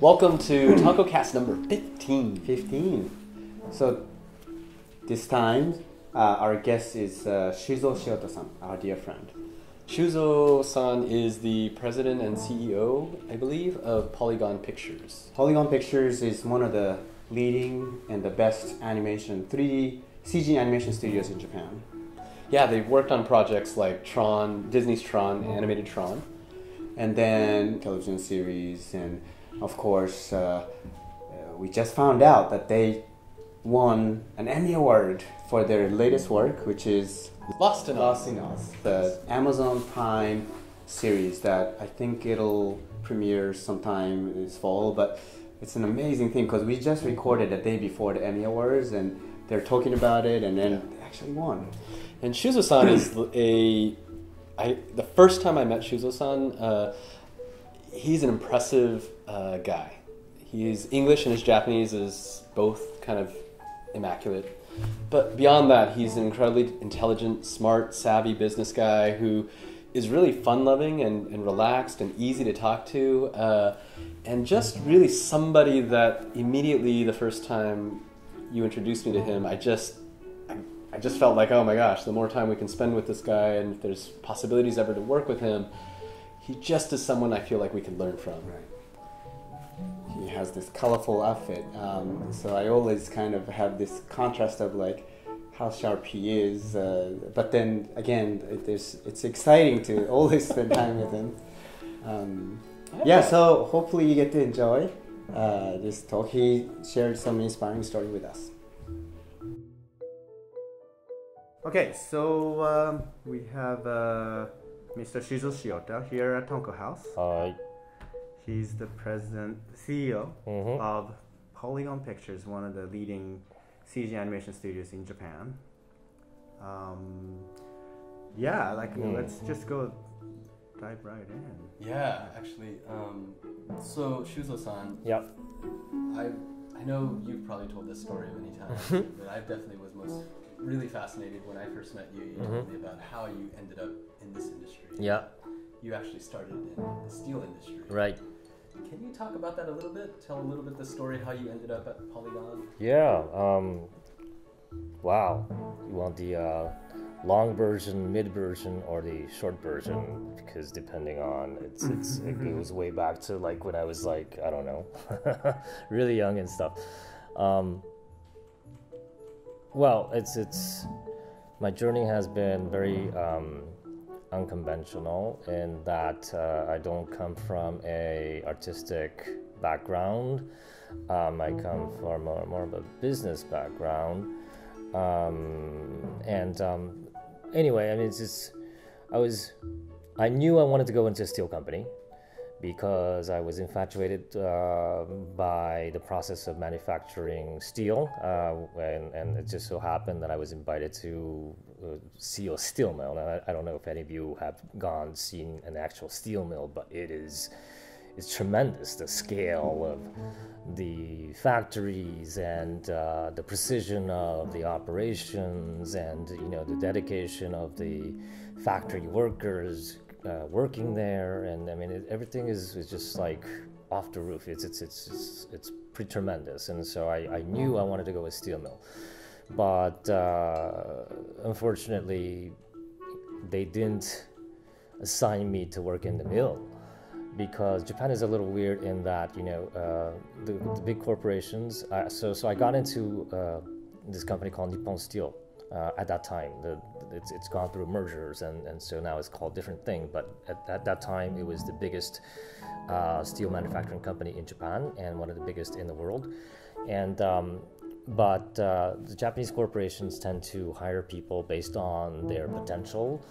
Welcome to Tonkocast number 15. 15. So this time our guest is Shuzo Shiota-san, our dear friend. Shuzo-san is the president and CEO, I believe, of Polygon Pictures. Polygon Pictures is one of the leading and the best animation, 3D CG animation studios in Japan. Yeah, they've worked on projects like Tron, Disney's Tron, animated Tron. And then television series, and of course we just found out that they won an Emmy Award for their latest work, which is Lost in Us, the Amazon Prime series that I think it'll premiere sometime this fall. But it's an amazing thing because we just recorded the day before the Emmy Awards, and they're talking about it, and then they actually won. And Shuzo-san is the first time I met Shuzo-san, he's an impressive guy. His English and his Japanese is both kind of immaculate. But beyond that, he's an incredibly intelligent, smart, savvy business guy who is really fun-loving and relaxed and easy to talk to. And just really somebody that immediately the first time you introduced me to him, I just felt like, oh my gosh, the more time we can spend with this guy, and if there's possibilities ever to work with him, he just is someone I feel like we can learn from. Right. He has this colorful outfit, so I always kind of have this contrast of like how sharp he is, but then again, it's exciting to always spend time with him. Yeah, so hopefully you get to enjoy this talk. He shared some inspiring story with us. Okay, so we have Mr. Shuzo Shiota here at Tonko House. Hi. He's the CEO of Polygon Pictures, one of the leading CG animation studios in Japan. Let's just go dive right in. Yeah, actually, so Shuzo-san, Yep. I know you've probably told this story many times, but I definitely was really fascinated when I first met you. You told me about how you ended up in this industry. Yeah. You actually started in the steel industry. Right. Can you talk about that a little bit? Tell a little bit the story, how you ended up at Polygon? Yeah. Wow. You want the long version, mid version, or the short version? Because depending on it goes way back to like when I was like, I don't know, really young and stuff. Well, it's my journey has been very unconventional in that I don't come from a artistic background. I come from more of a business background. Anyway, I mean, I knew I wanted to go into a steel company because I was infatuated by the process of manufacturing steel, and it just so happened that I was invited to see a steel mill. Now, I don't know if any of you have seen an actual steel mill, but it's tremendous, the scale of the factories and the precision of the operations, and the dedication of the factory workers working there. And I mean, everything is just like off the roof. It's pretty tremendous. And so I knew I wanted to go with steel mill, but unfortunately they didn't assign me to work in the mill, because Japan is a little weird in that the big corporations. So I got into this company called Nippon Steel. At that time, it's gone through mergers, and so now it's called different thing. But at that time, it was the biggest steel manufacturing company in Japan and one of the biggest in the world. And but the Japanese corporations tend to hire people based on their potential,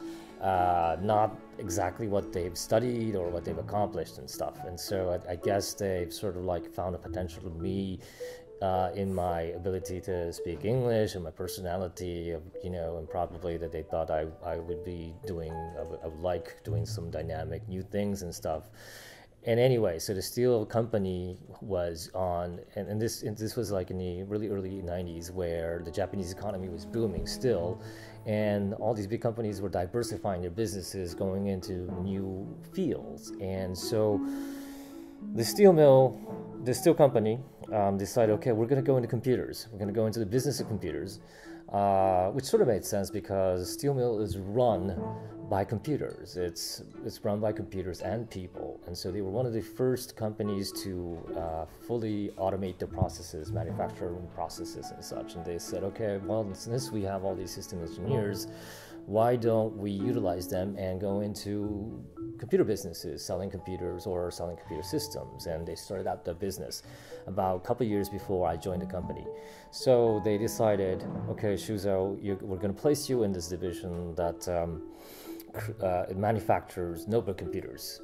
not exactly what they've studied or what they've accomplished and stuff. And so I guess they've sort of like found a potential in me, in my ability to speak English and my personality, and probably that they thought I would be I would like doing some dynamic new things and stuff. And anyway, so the steel company was on, and this was like in the really early 90s, where the Japanese economy was booming still, and all these big companies were diversifying their businesses, going into new fields. And so the steel company decided, okay, we're going to go into computers. We're going to go into the business of computers, which sort of made sense because steel mill is run by computers. It's run by computers and people, and so they were one of the first companies to fully automate their processes, manufacturing processes and such. And they said, okay, well, since we have all these system engineers, why don't we utilize them and go into computer businesses, selling computers or selling computer systems? And they started out the business about a couple of years before I joined the company. So they decided, okay, Shuzo, we're going to place you in this division that manufactures notebook computers.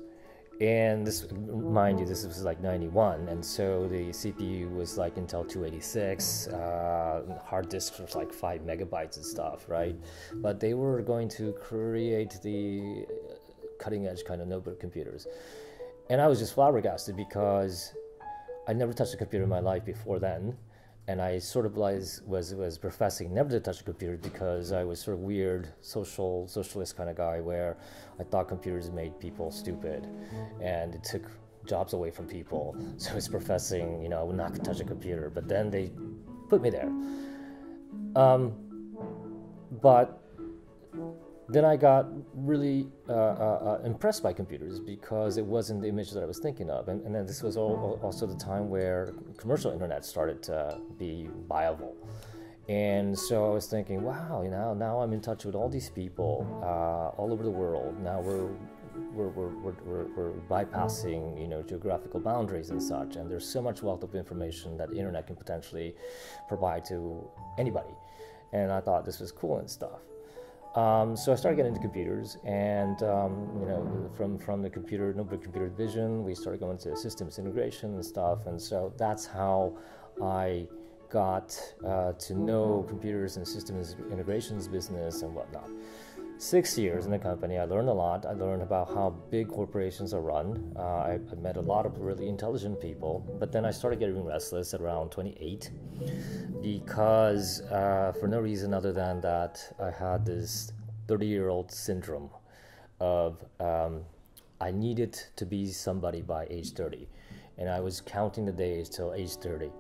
And this, mind you, this was like 91, and so the CPU was like Intel 286, hard disks was like 5 megabytes and stuff, right? But they were going to create the cutting edge kind of notebook computers. And I was just flabbergasted because I never touched a computer in my life before then. And I sort of was professing never to touch a computer because I was sort of weird, socialist kind of guy where I thought computers made people stupid and it took jobs away from people. So I was professing, you know, I would not touch a computer. But then they put me there. But then I got really impressed by computers because it wasn't the image that I was thinking of. And then this was also the time where commercial internet started to be viable. And so I was thinking, wow, you know, now I'm in touch with all these people all over the world. Now we're bypassing, you know, geographical boundaries and such. And there's so much wealth of information that the internet can potentially provide to anybody. And I thought this was cool and stuff. So I started getting into computers, and you know, from the notebook computer division, we started going to systems integration and stuff, and so that's how I got to know computers and systems integrations business and whatnot. 6 years in the company, I learned a lot. I learned about how big corporations are run. I met a lot of really intelligent people, but then I started getting restless at around 28 because for no reason other than that I had this 30-year-old syndrome of I needed to be somebody by age 30, and I was counting the days till age 30.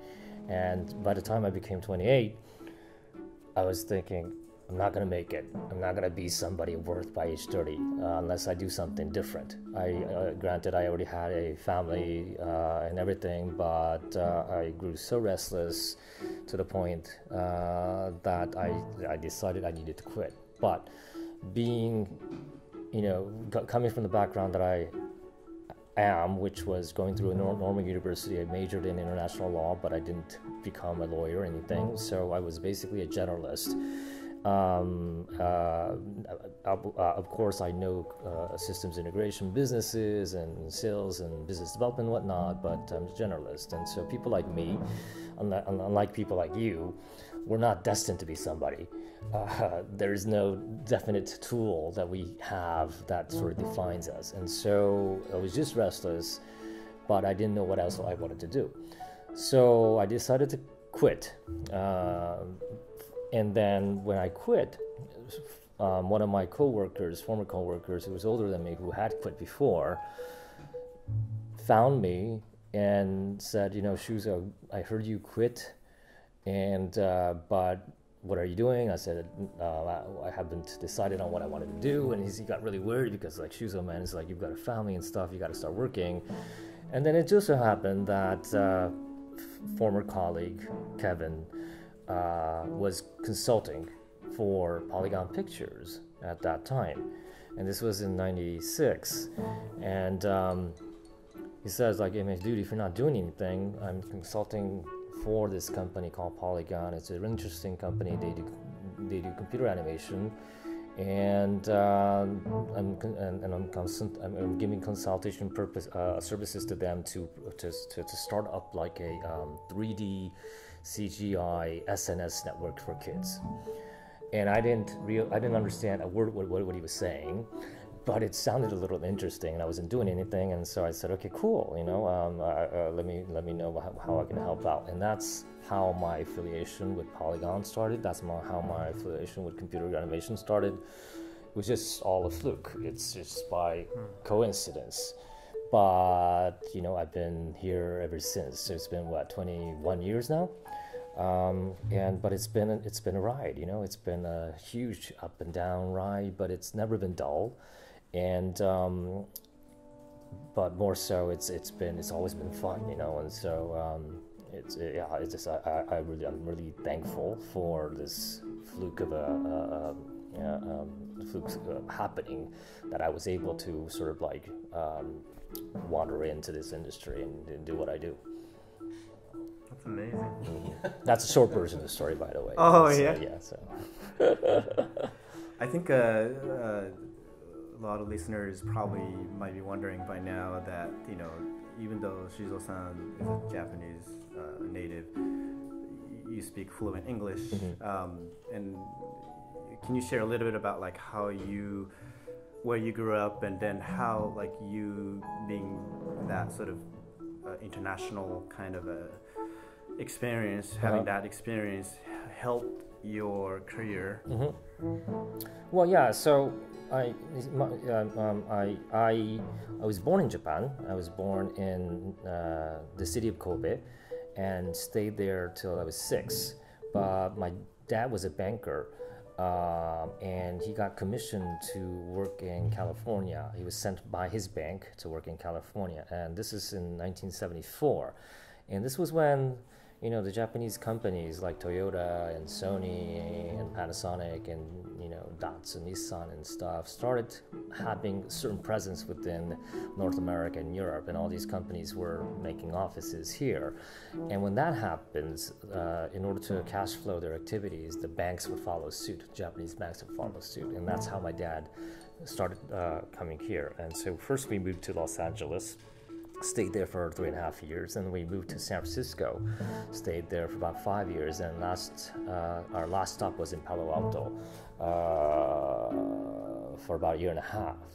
And by the time I became 28, I was thinking, I'm not going to make it. I'm not going to be somebody of worth by age 30 unless I do something different. Granted, I already had a family and everything, but I grew so restless to the point that I decided I needed to quit. But being, you know, coming from the background that I am, which was going through a normal university, I majored in international law, but I didn't become a lawyer or anything, so I was basically a generalist. Of course, I know systems integration businesses and sales and business development and whatnot, but I'm a generalist. And so people like me, unlike people like you, we're not destined to be somebody. There's no definite tool that we have that sort of defines us. And so I was just restless, but I didn't know what else I wanted to do. So I decided to quit. And then when I quit, one of my former coworkers, who was older than me, who had quit before, found me and said, you know, Shuzo, I heard you quit, and but what are you doing? I said, I haven't decided on what I wanted to do. And he got really worried because, like, Shuzo, man, it's like, you've got a family and stuff, you got to start working. And then it just so happened that former colleague Kevin was consulting for Polygon Pictures at that time, and this was in '96. And he says, like, hey man, dude, if you're not doing anything, I'm consulting for this company called Polygon. It's an interesting company. They do computer animation, and I'm giving consultation services to them to start up like a 3D CGI SNS network for kids. And I didn't understand a word what he was saying, but it sounded a little interesting, and I wasn't doing anything, and so I said, okay, cool, let me know how I can help out. And that's how my affiliation with Polygon started. That's how my affiliation with computer animation started. It was just all a fluke. It's just by coincidence. But I've been here ever since. So it's been 21 years now. But it's been a ride. It's been a huge up and down ride, but it's never been dull. And but more so, it's always been fun. And so I'm really thankful for this fluke of happening, that I was able to sort of like wander into this industry and do what I do. That's amazing. That's a short version of the story, by the way. Oh, so, yeah? Yeah, so. I think a lot of listeners probably might be wondering by now that, even though Shuzo-san is a Japanese native, you speak fluent English. And can you share a little bit about like where you grew up, and then how like you being that sort of international kind of a experience, having that experience helped your career? Well, yeah. So I was born in Japan. I was born in the city of Kobe, and stayed there till I was 6. But my dad was a banker, and he got commissioned to work in California. He was sent by his bank to work in California, and this is in 1974. And this was when the Japanese companies like Toyota and Sony and Panasonic and Datsun, Nissan and stuff started having certain presence within North America and Europe, and all these companies were making offices here. And when that happens, in order to cash flow their activities, the banks would follow suit. Japanese banks would follow suit, and that's how my dad started coming here. And so first we moved to Los Angeles. Stayed there for 3.5 years, and we moved to San Francisco. Stayed there for about 5 years, and our last stop was in Palo Alto for about 1.5 years.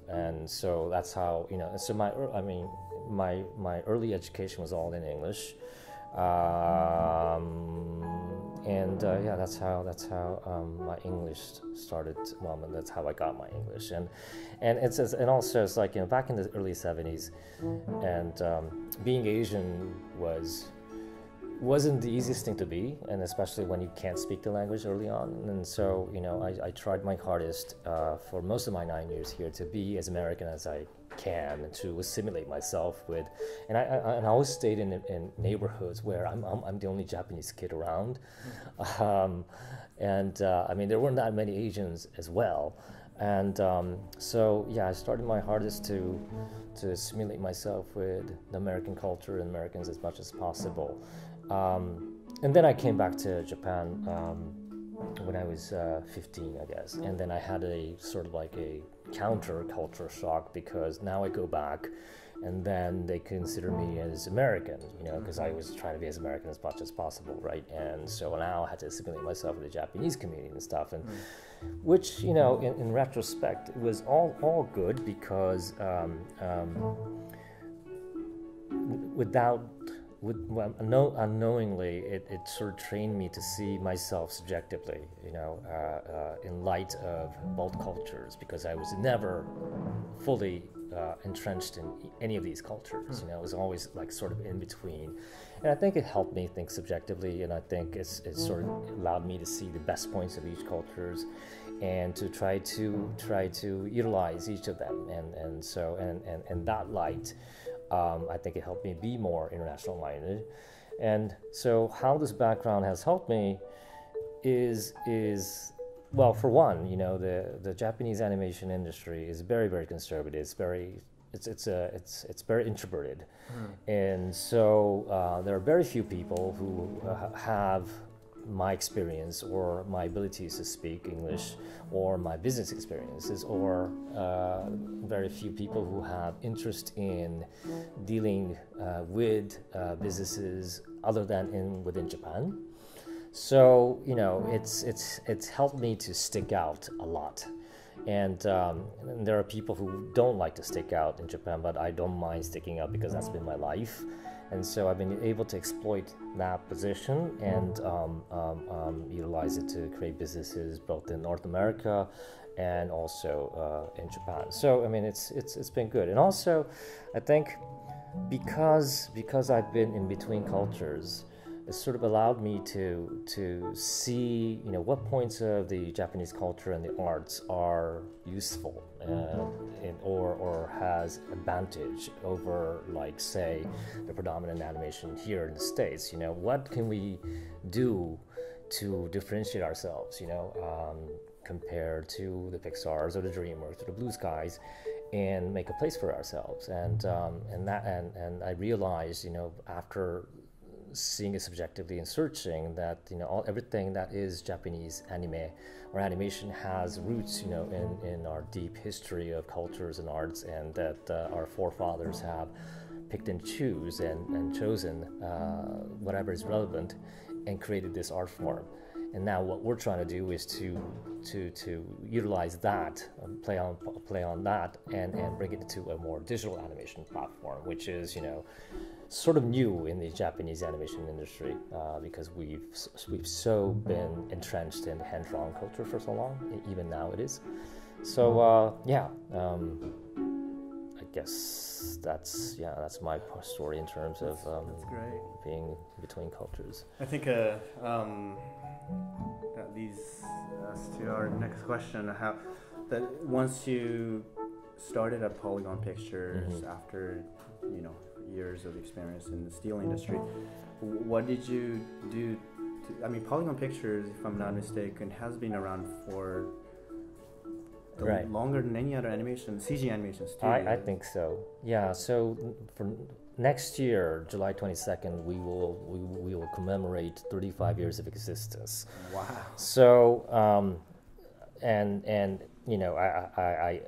And so that's how So my early education was all in English, that's how my English started. Well, and that's how I got my English, and also it's like back in the early 70s, and being Asian wasn't the easiest thing to be, and especially when you can't speak the language early on. And so I tried my hardest for most of my 9 years here to be as American as I can, to assimilate myself with, and I always stayed in neighborhoods where I'm the only Japanese kid around, there weren't that many Asians as well, and I started my hardest to assimilate myself with the American culture and Americans as much as possible, and then I came back to Japan when I was 15, I guess, and then I had a sort of like a counter-culture shock, because now I go back and then they consider me as American, because I was trying to be as American as much as possible, right? And so now I had to assimilate myself with the Japanese community and stuff, and which, in retrospect, it was all good, because unknowingly, it sort of trained me to see myself subjectively, in light of both cultures, because I was never fully entrenched in any of these cultures. It was always like sort of in between, and I think it helped me think subjectively, and I think it sort of allowed me to see the best points of each cultures, and to try to utilize each of them, and so that light. I think it helped me be more international minded. And so how this background has helped me is well, for one, the Japanese animation industry is very, very conservative. It's very introverted. And so there are very few people who have my experience or my abilities to speak English, or my business experiences, or very few people who have interest in dealing with businesses other than within Japan. So it's helped me to stick out a lot, And there are people who don't like to stick out in Japan, but I don't mind sticking out because that's been my life. And so I've been able to exploit that position and utilize it to create businesses both in North America and also in Japan. So I mean, it's been good. And also, I think because I've been in between cultures, it sort of allowed me to see, you know, what points of the Japanese culture and the arts are useful or has advantage over, like, say, the predominant animation here in the States. You know, what can we do to differentiate ourselves, you know, compared to the Pixars or the DreamWorks or the Blue Skies, and make a place for ourselves. And I realized, you know, after seeing it subjectively and searching, that, you know, everything that is Japanese anime or animation has roots, you know, in our deep history of cultures and arts, and that our forefathers have picked and chosen whatever is relevant and created this art form. And now what we're trying to do is to utilize that, play on that, and bring it to a more digital animation platform, which is, you know, sort of new in the Japanese animation industry, because we've so been entrenched in hand-drawn culture for so long. Even now it is. So I guess that's my story in terms of that's great. Being between cultures. I think that leads us to our next question. How that once you started at Polygon Pictures, after, you know, years of experience in the steel industry, what did you do I mean, Polygon Pictures, if I'm not mistaken, has been around for longer than any other CG animation studio. I think so. Yeah. So for next year, July 22nd, we will commemorate 35 years of existence. Wow. So and you know, I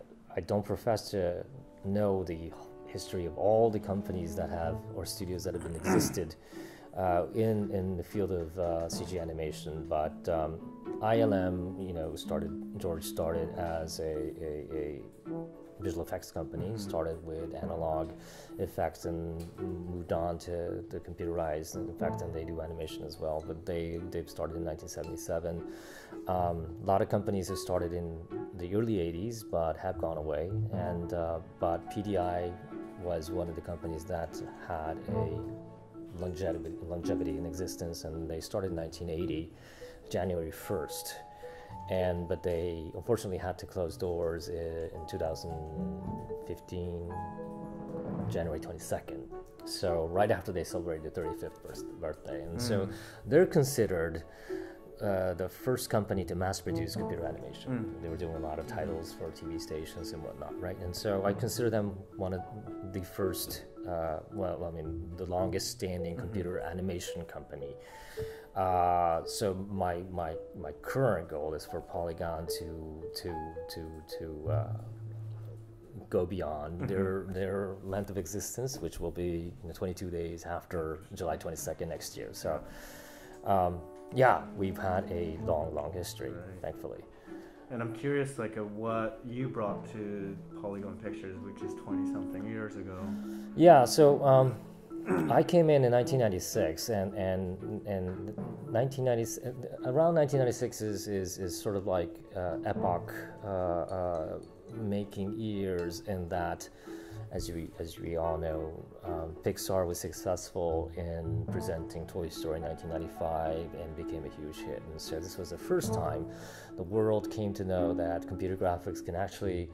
don't profess to know the history of all the companies that have, or studios that have been existed in the field of CG animation, but ILM, you know, George started as a visual effects company, started with analog effects and moved on to the computerized effects, and they do animation as well, but they've started in 1977. A lot of companies have started in the early 80s but have gone away, and but PDI was one of the companies that had a longevity in existence, and they started in 1980, January 1st. But they unfortunately had to close doors in 2015, January 22nd. So right after they celebrated their 35th birthday. And so they're considered the first company to mass produce computer animation. They were doing a lot of titles for TV stations and whatnot, right? And so I consider them one of the first, the longest standing computer animation company. So my current goal is for Polygon to go beyond their length of existence, which will be 22 days after July 22nd next year. So yeah, we've had a long history, thankfully. And I'm curious, like, what you brought to Polygon Pictures, which is 20-something years ago. Yeah, so I came in 1996, and around 1996 is sort of like epoch making years, in that, as we all know, Pixar was successful in presenting Toy Story in 1995 and became a huge hit. And so this was the first time the world came to know that computer graphics can actually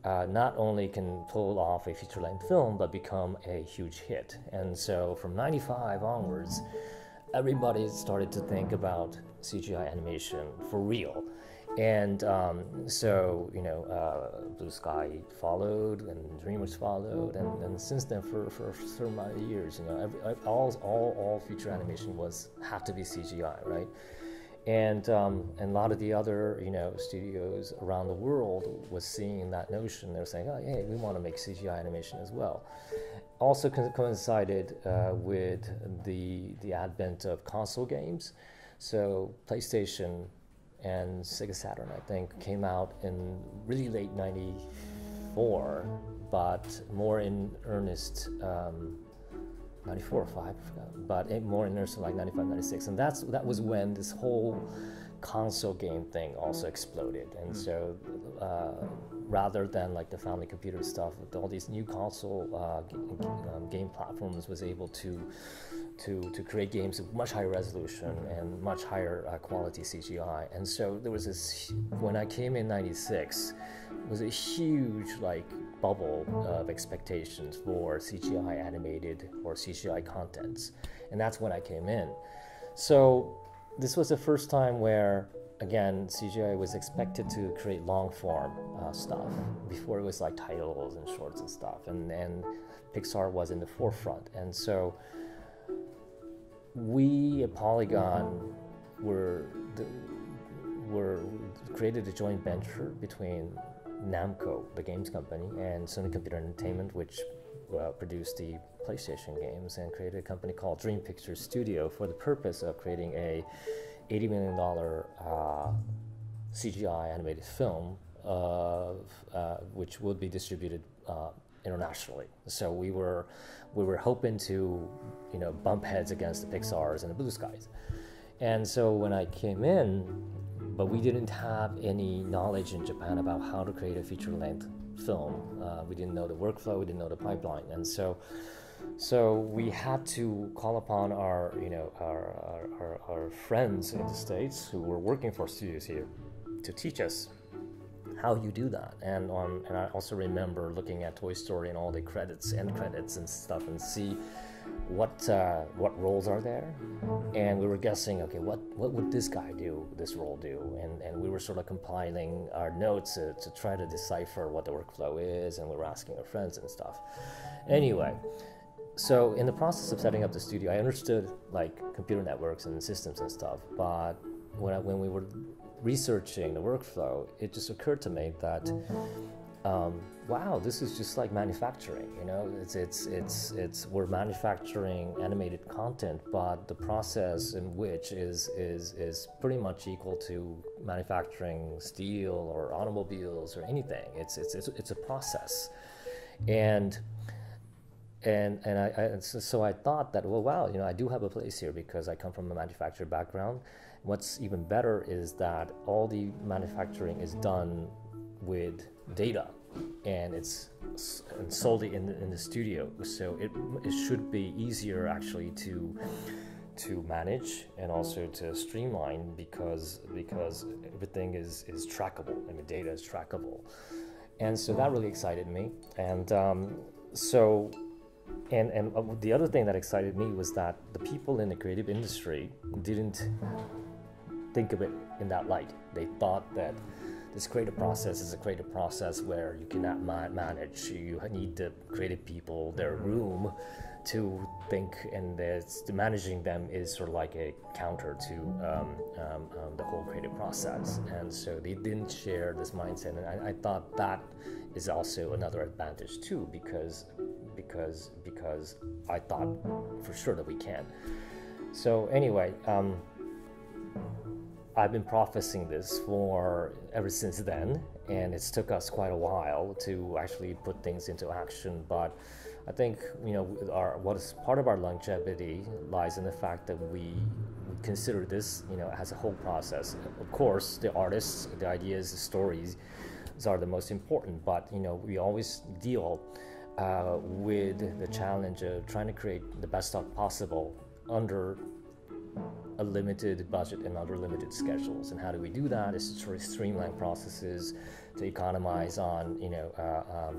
not only can pull off a feature-length film, but become a huge hit. And so from 95 onwards, everybody started to think about CGI animation for real. And so, Blue Sky followed, and DreamWorks followed, and since then, for a certain amount of years, all feature animation had to be CGI, right? And a lot of the other, studios around the world was seeing that notion. They were saying, "Oh, hey, we want to make CGI animation as well." Also coincided with the advent of console games. So PlayStation and Sega Saturn, I think, came out in really late '94, but more in earnest 94 or 5, I forgot, but more in earnest like 95, 96, and that was when this whole console game thing also exploded, and so rather than like the family computer stuff, all these new console game platforms was able to create games with much higher resolution and much higher quality CGI. And so there was this, when I came in '96, it was a huge like bubble of expectations for CGI animated or CGI contents, and that's when I came in. So this was the first time where, again, CGI was expected to create long form stuff. Before it was like titles and shorts and stuff, and Pixar was in the forefront. And so we at Polygon were created a joint venture between Namco, the games company, and Sony Computer Entertainment, which produced the PlayStation games, and created a company called Dream Pictures Studio for the purpose of creating a $80 million CGI animated film, which would be distributed internationally. So we were hoping to, bump heads against the Pixars and the Blue Skies. And so when I came in, but we didn't have any knowledge in Japan about how to create a feature-length film. We didn't know the workflow, we didn't know the pipeline, and so we had to call upon our friends in the States who were working for studios here to teach us how you do that. And I also remember looking at Toy Story and all the end credits and stuff, and see what roles are there. And we were guessing, okay, what would this guy do, this role do? And we were sort of compiling our notes to try to decipher what the workflow is, and we were asking our friends and stuff. Anyway, so in the process of setting up the studio, I understood like computer networks and systems and stuff, but when we were researching the workflow, it just occurred to me that wow, this is just like manufacturing. It's we're manufacturing animated content, but the process in which is pretty much equal to manufacturing steel or automobiles or anything. It's a process, and so I thought that, well, wow, I do have a place here because I come from a manufacturing background. What's even better is that all the manufacturing is done with data, and it's solely in the studio, so it should be easier actually to manage and also to streamline because everything is trackable. I mean, data is trackable, and so that really excited me. And the other thing that excited me was that the people in the creative industry didn't think of it in that light. They thought that this creative process is a creative process where you cannot manage. You need the creative people, their room to think, and managing them is sort of like a counter to the whole creative process. And so they didn't share this mindset, and I thought that is also another advantage too, because I thought for sure that we can. So anyway, I've been processing this ever since then, and it's took us quite a while to actually put things into action. But I think what is part of our longevity lies in the fact that we consider this as a whole process. Of course, the artists, the ideas, the stories are the most important, but we always deal with the challenge of trying to create the best stuff possible under a limited budget and under limited schedules. And how do we do that? Is to sort of streamline processes, to economize on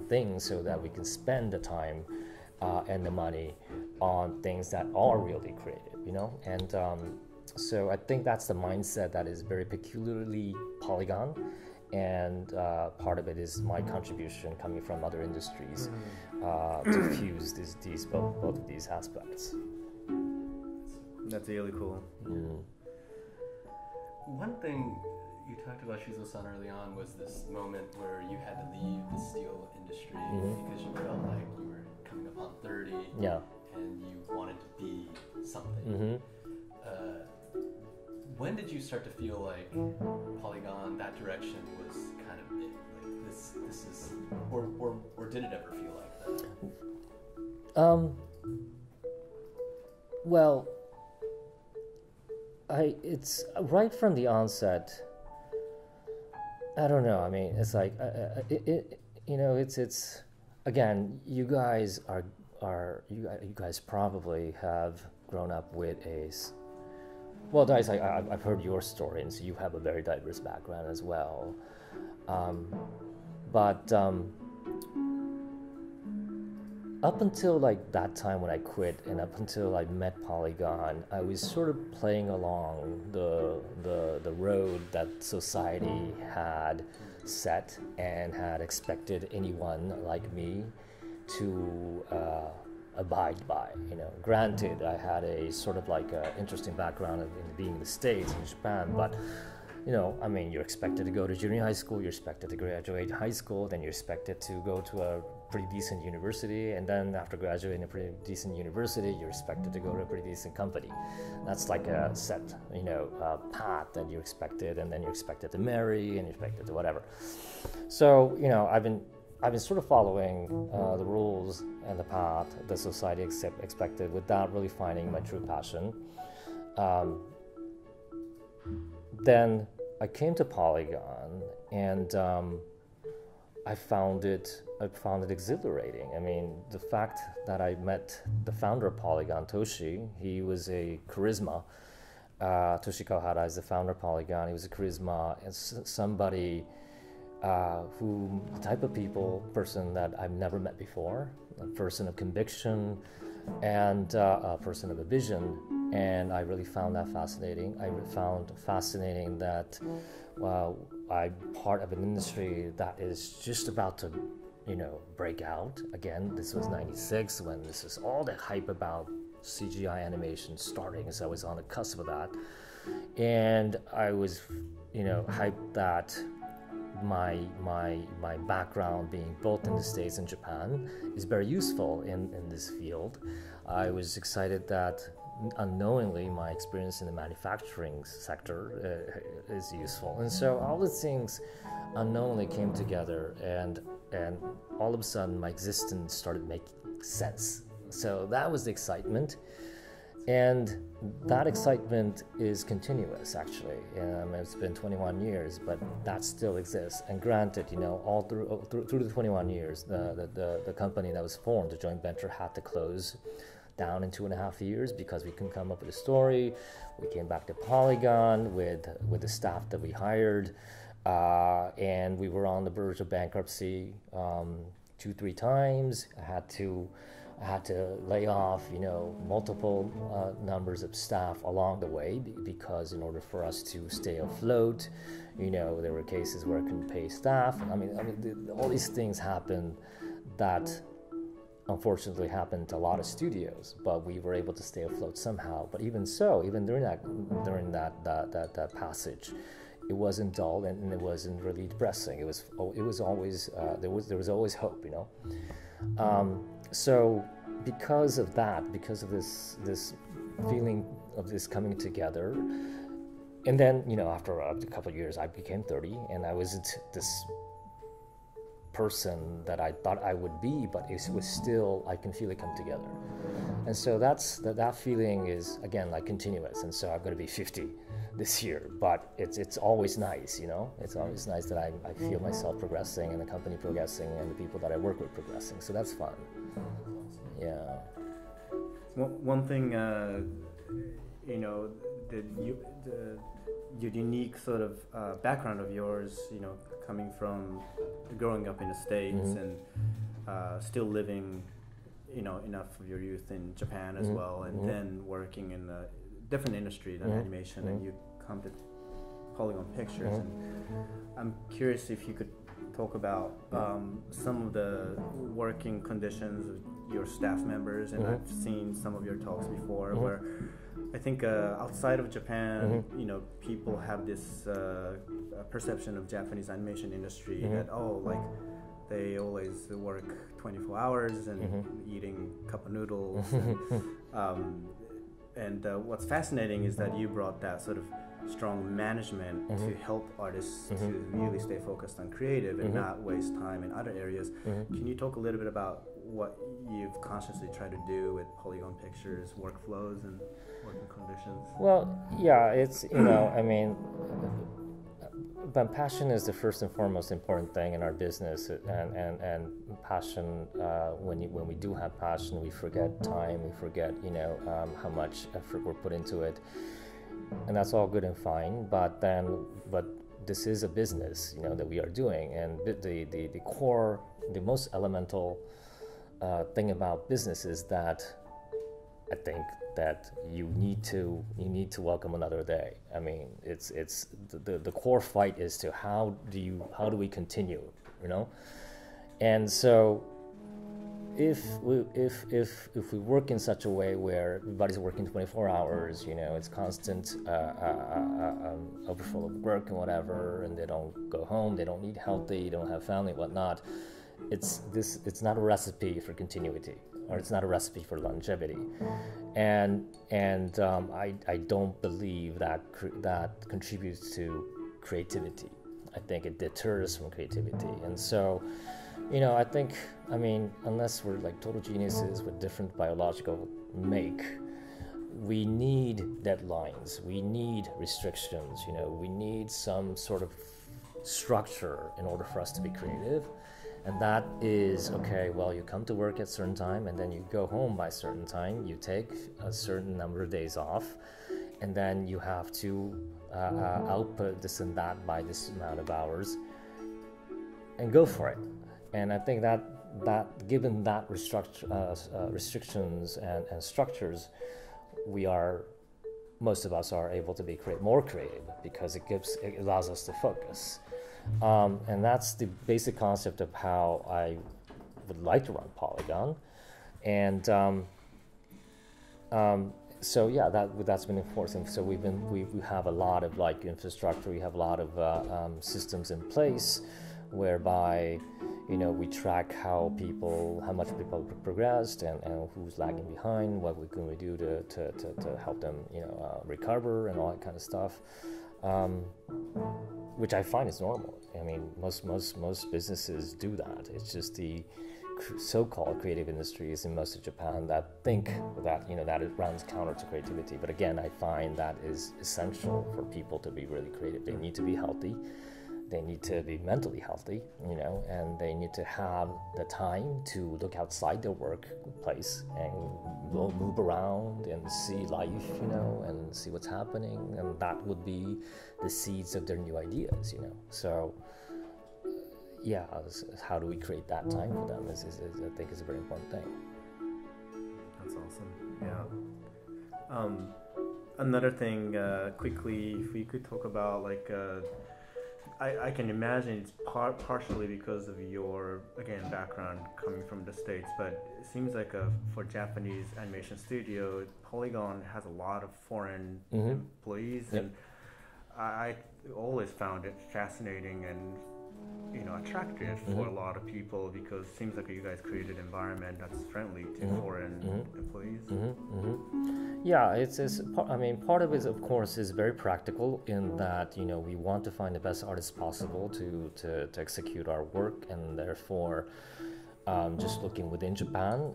things so that we can spend the time and the money on things that are really creative, And so I think that's the mindset that is very peculiarly Polygon. And part of it is my contribution coming from other industries to fuse both of these aspects. That's really cool. One thing you talked about, Shuzo-san, early on was this moment where you had to leave the steel industry because you felt like you were coming up on 30 and you wanted to be something. when did you start to feel like Polygon, that direction was kind of it? Like this is, or did it ever feel like that? Well, it's right from the onset. I don't know. I mean, it's like it's again. You guys you guys probably have grown up with well, guys, I've heard your story, and so you have a very diverse background as well. But up until like that time when I quit, and up until I met Polygon, I was sort of playing along the road that society had set and had expected anyone like me to abide by. Granted, I had a sort of like a interesting background in being in the States, in Japan, but I mean, you're expected to go to junior high school, you're expected to graduate high school, then you're expected to go to a pretty decent university, and then after graduating a pretty decent university, you're expected to go to a pretty decent company. That's like a set, path that you're expected, and then you're expected to marry, and you're expected to whatever. So, I've been sort of following the rules and the path that society expected without really finding my true passion. Then I came to Polygon, and I found it exhilarating. I mean, the fact that I met the founder of Polygon, Toshi, he was a charisma. Toshi Kawahara is the founder of Polygon. He was a charisma and somebody the type of person that I've never met before, a person of conviction and a person of a vision. And I really found that fascinating. I found fascinating that I'm part of an industry that is just about to, break out. Again, this was 96 when this is all the hype about CGI animation starting, so I was on the cusp of that. And I was, hyped that my background being both in the States and Japan is very useful in this field. I was excited that unknowingly my experience in the manufacturing sector is useful, and so all the things unknowingly came together, and all of a sudden my existence started making sense. So that was the excitement, and that excitement is continuous actually. It's been 21 years, but that still exists. And granted, all through the 21 years, the company that was formed, the joint venture, had to close down in 2.5 years because we couldn't come up with a story. We came back to Polygon with the staff that we hired, and we were on the verge of bankruptcy 2-3 times. I had to lay off, multiple numbers of staff along the way because in order for us to stay afloat, there were cases where I couldn't pay staff. I mean, all these things happened that unfortunately happened to a lot of studios, but we were able to stay afloat somehow. But even so, even during that passage, it wasn't dull and it wasn't really depressing. It was always there was always hope, So because of that, because of this feeling of this coming together, and then after a couple of years, I became 30, and I wasn't this person that I thought I would be, but it was still, I can feel it come together. And so that feeling is again like continuous. And so I'm going to be 50 this year, but it's always nice, it's always nice that I feel myself progressing and the company progressing and the people that I work with progressing. So that's fun. Yeah. One thing, your unique sort of background of yours, coming from growing up in the States and still living, enough of your youth in Japan as well, and then working in a different industry than animation, and you come to Polygon Pictures. And I'm curious if you could talk about some of the working conditions of your staff members, and I've seen some of your talks before where I think outside of Japan, people have this perception of Japanese animation industry that they always work 24 hours and eating cup of noodles. And what's fascinating is that you brought that sort of strong management to help artists to really stay focused on creative and not waste time in other areas. Can you talk a little bit about what you've consciously tried to do with Polygon Pictures workflows and working conditions? Well, yeah, it's, I mean, but passion is the first and foremost important thing in our business, and passion, when we do have passion, we forget time, we forget, how much effort we're put into it, and that's all good and fine, but this is a business, that we are doing, and the core, the most elemental thing about business is that I think that you need to welcome another day. I mean, it's the core fight is to how do we continue, and so if we work in such a way where everybody's working 24 hours, it's constant overfull of work and whatever, and they don't go home, they don't eat healthy, they don't have family, whatnot. It's not a recipe for continuity, or it's not a recipe for longevity, and I don't believe that contributes to creativity. I think it deters from creativity, and so, I think, unless we're like total geniuses with different biological make, we need deadlines, we need restrictions, we need some sort of structure in order for us to be creative. And that is, okay, well, you come to work at a certain time, and then you go home by a certain time, you take a certain number of days off, and then you have to output this and that by this amount of hours, and go for it. And I think that given that restrictions and structures, most of us are able to be more creative, because it allows us to focus. And that's the basic concept of how I would like to run Polygon, and so yeah, that's been important. So we have a lot of like infrastructure, we have a lot of systems in place, whereby we track how much people progressed, and who's lagging behind, what we can do to help them recover, and all that kind of stuff. Which I find is normal. I mean, most businesses do that. It's just the so-called creative industries in most of Japan that think that that it runs counter to creativity. But again, I find that is essential for people to be really creative. They need to be healthy. They need to be mentally healthy, and they need to have the time to look outside their workplace and move around and see life, and see what's happening, and that would be the seeds of their new ideas, So, yeah, how do we create that time for them? I think is a very important thing. That's awesome. Yeah. Another thing, quickly, if we could talk about like. I can imagine it's partially because of your, again, background coming from the States, but it seems like for Japanese animation studio, Polygon has a lot of foreign employees, and I always found it fascinating and attractive for a lot of people, because it seems like you guys created an environment that's friendly to foreign employees. Yeah, part of it, of course, is very practical in that we want to find the best artists possible to execute our work, and therefore just looking within Japan,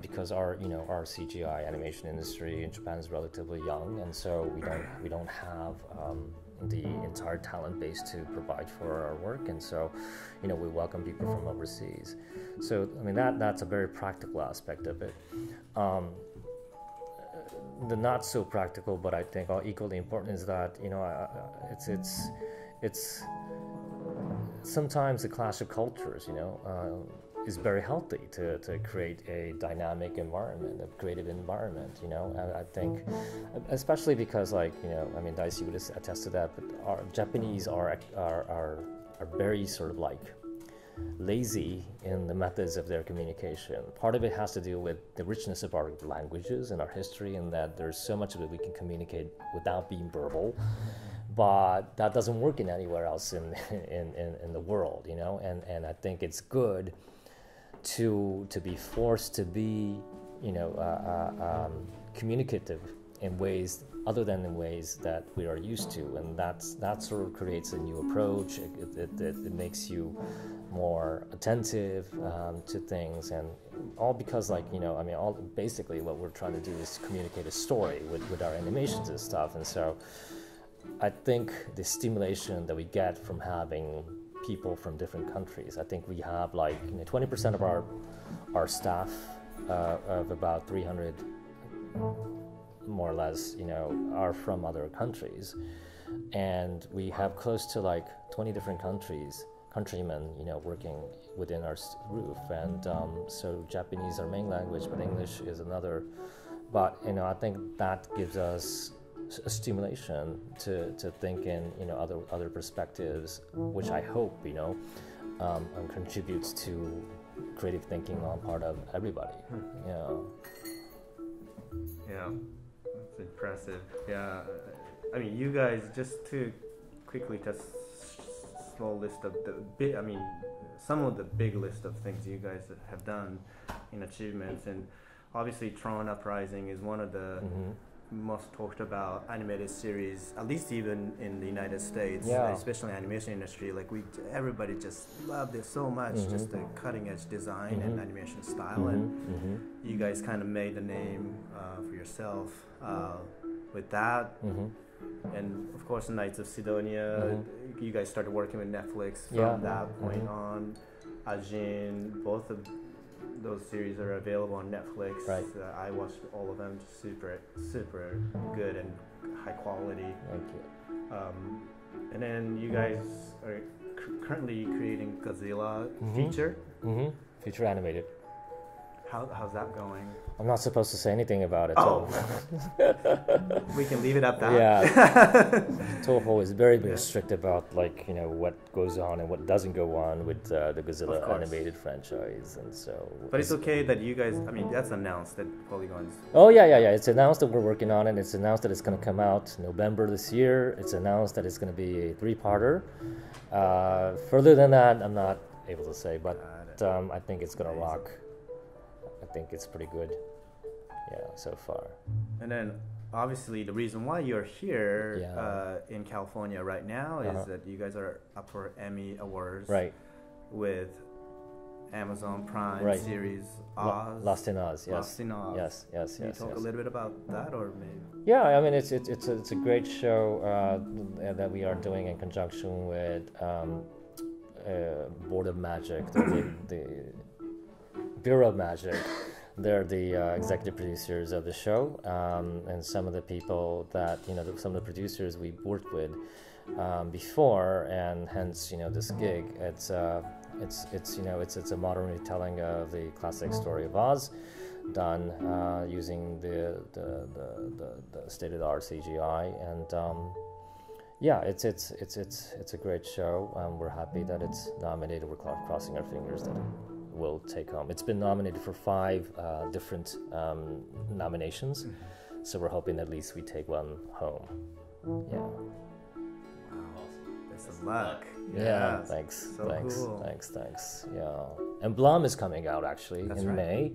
because our CGI animation industry in Japan is relatively young, and so we don't have the entire talent base to provide for our work, and so we welcome people from overseas. So that's a very practical aspect of it. The not so practical, but I think equally important, is that it's sometimes the clash of cultures is very healthy to create a dynamic environment, a creative environment, and I think, especially because Daisy would attest to that, but our Japanese are very sort of like lazy in the methods of their communication. Part of it has to do with the richness of our languages and our history, and that there's so much of it we can communicate without being verbal, but that doesn't work in anywhere else in the world, and I think it's good to be forced to be communicative in ways other than in ways that we are used to, and that sort of creates a new approach. It makes you more attentive to things, and all because, like, all basically what we're trying to do is communicate a story with our animations and stuff. And so I think the stimulation that we get from having people from different countries, I think we have 20% of our staff of about 300 more or less, are from other countries, and we have close to 20 different countrymen, working within our roof. And so Japanese is our main language, but English is another. But I think that gives us a stimulation to think in other perspectives, which I hope contributes to creative thinking on part of everybody. Yeah, that's impressive. Yeah, I mean, you guys, just to quickly just small list of some of the big list of things you guys have done in achievements, and obviously Tron Uprising is one of the most talked about animated series, at least even in the United States, especially animation industry. Everybody just loved it so much, just the cutting edge design and animation style, and you guys kind of made a name for yourself with that. And of course, Knights of Sidonia, you guys started working with Netflix from that point on. Ajin, both of those series are available on Netflix. Right. I watched all of them, just super good and high quality. Thank you. And then you guys are currently creating Godzilla feature. Feature animated. How's that going? I'm not supposed to say anything about it. Oh, we can leave it at that. Yeah, Toho is very strict about what goes on and what doesn't go on with the Godzilla animated franchise, and so. But it's okay that you guys. I mean, that's announced that Polygon's. Oh yeah. It's announced that we're working on it. It's announced that it's going to come out November this year. It's announced that it's going to be a 3-parter. Further than that, I'm not able to say, but I think it's going to rock. I think it's pretty good, so far. And then, obviously, the reason why you're here in California right now is that you guys are up for Emmy Awards, with Amazon Prime series Oz. Lost in Oz, yes. Lost in Oz. Yes. Can you talk a little bit about that, or maybe? Yeah, I mean, it's a great show that we are doing in conjunction with Board of Magic, the Bureau of Magic. They're the executive producers of the show, and some of the people that some of the producers we worked with before, and hence this gig. It's a modern retelling of the classic story of Oz, done using the state-of-the-art CGI, and it's a great show. We're happy that it's nominated. We're crossing our fingers that it will take home. It's been nominated for 5 different nominations, so we're hoping at least we take one home. Yeah. Wow. Best of luck. Yeah. Thanks. So cool. Thanks. Yeah. And Blum is coming out actually in May.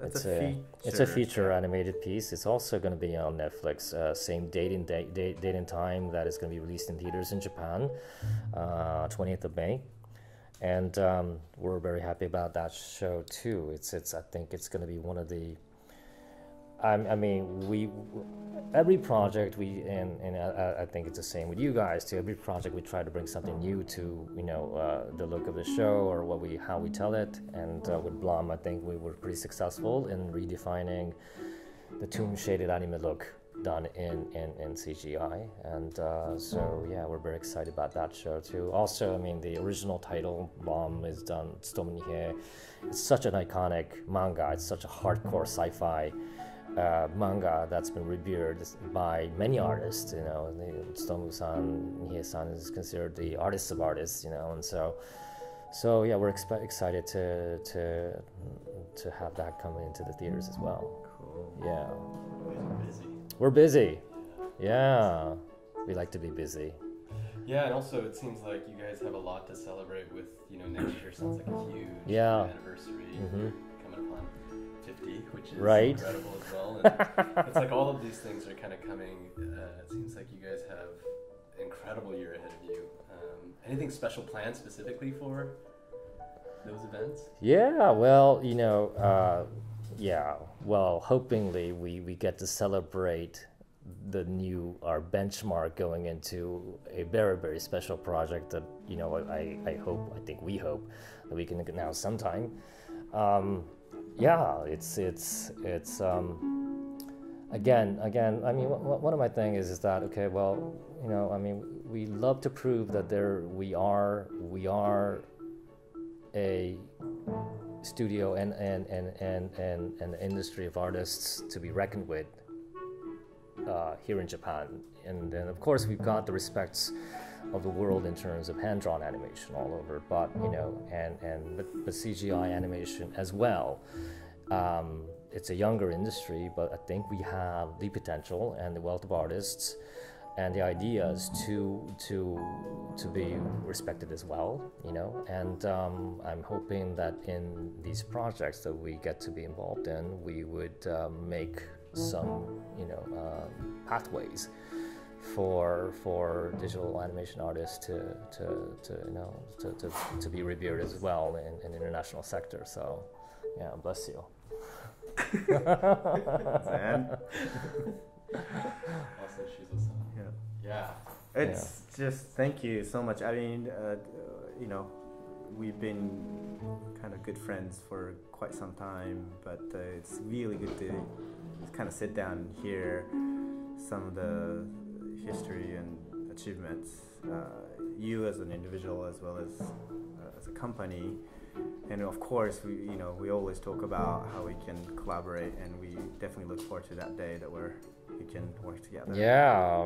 It's a feature animated piece. It's also going to be on Netflix. Same date and time that is going to be released in theaters in Japan, 20th of May. And we're very happy about that show too. I think it's going to be one of the. Every project and I think it's the same with you guys too. Every project we try to bring something new to the look of the show or how we tell it. And with Blum, I think we were pretty successful in redefining the tomb shaded anime look done in CGI, and we're very excited about that show too. Also, the original title Bomb is done Tsutomu. It's such an iconic manga. It's such a hardcore sci-fi manga that's been revered by many artists. Tsutomu-san, Nihei-san is considered the artist of artists. And so we're excited to have that come into the theaters as well. Cool. Yeah. Busy. We're busy. Yeah. We like to be busy. Yeah, and also it seems like you guys have a lot to celebrate with, next year sounds like a huge Yeah. anniversary coming coming upon 50, which is Right. incredible as well. And it's like all of these things are kind of coming. It seems like you guys have an incredible year ahead of you. Anything special planned specifically for those events? Yeah, well, well, hopingly we get to celebrate our benchmark going into a very, very special project that, I think we hope that we can announce sometime. It's again, I mean, one of my things is that, okay, well, we love to prove that we are a studio and an industry of artists to be reckoned with here in Japan. And then, of course, we've got the respects of the world in terms of hand-drawn animation all over, but but CGI animation as well. It's a younger industry, but I think we have the potential and the wealth of artists and the ideas to be respected as well, And I'm hoping that in these projects that we get to be involved in, we would make some, pathways for digital animation artists to be revered as well in the international sector. So, yeah, bless you. Also, Shuzo-san. Yeah. It's just, thank you so much. I mean, we've been kind of good friends for quite some time, but it's really good to kind of sit down and hear some of the history and achievements, you as an individual as well as a company. And of course, we always talk about how we can collaborate, and we definitely look forward to that day that we can work together. Yeah.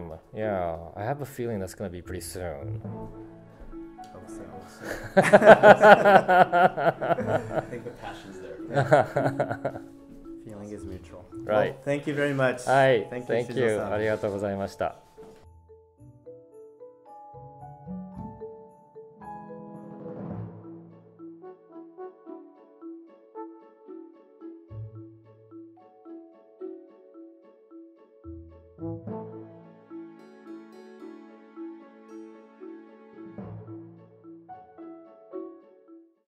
I have a feeling that's going to be pretty soon. Hope so. I think the passion's there. Feeling is mutual. Right. Well, thank you very much. Hi. Thank Thank you. Shuzo-san. ありがとうございました。